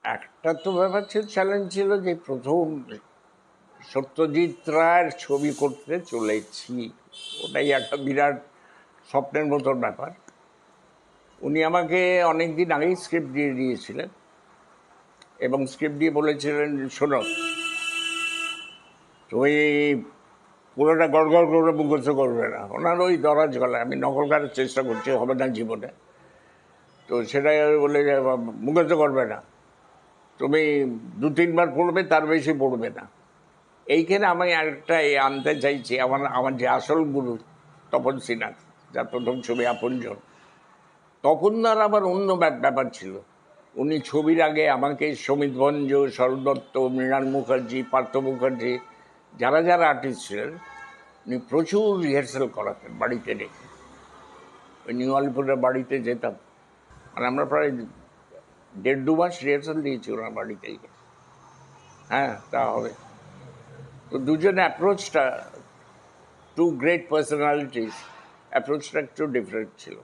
একটা তো ব্যাপার ছিল, চ্যালেঞ্জ ছিল যে প্রথম সত্যজিৎ রায়ের ছবি করতে চলেছি, ওটাই একটা বিরাট স্বপ্নের মতন ব্যাপার। উনি আমাকে অনেক দিন আগেই স্ক্রিপ্ট দিয়ে দিয়েছিলেন এবং স্ক্রিপ্ট দিয়ে বলেছিলেন, শোনো তুমি পুরোটা গড় গড় করে মুখস্থ করবে না। ওনার ওই দরাজ গলায়, আমি নকল করার চেষ্টা করছি, হবে না জীবনে, তো সেটাই বলে যে মুখস্থ করবে না, তুমি 2-3 বার পড়বে, তার বেশি পড়বে না। এইখানে আমি আরেকটা আনতে চাইছি, আমার যে আসল গুরু তপন সিনহা, যার প্রথম ছবি আপনজন। তপনদার আবার অন্য ব্যাপার ছিল। উনি ছবির আগে আমাকে সমিত ভঞ্জ, শরৎ দত্ত, মৃণাল মুখার্জি, পার্থ মুখার্জি, যারা যারা আর্টিস্ট ছিলেন, উনি প্রচুর রিহার্সাল করাতেন বাড়িতে রেখে। ওই নিউ আলিপুরের বাড়িতে যেতাম, মানে আমরা প্রায় 1.5-2 মাস রিহার্সাল দিয়েছি ওনার বাড়িতেই। হ্যাঁ, তা হবে। তো দুজন অ্যাপ্রোচটা, টু গ্রেট পার্সোনালিটিস, অ্যাপ্রোচটা একটু ডিফারেন্ট ছিল।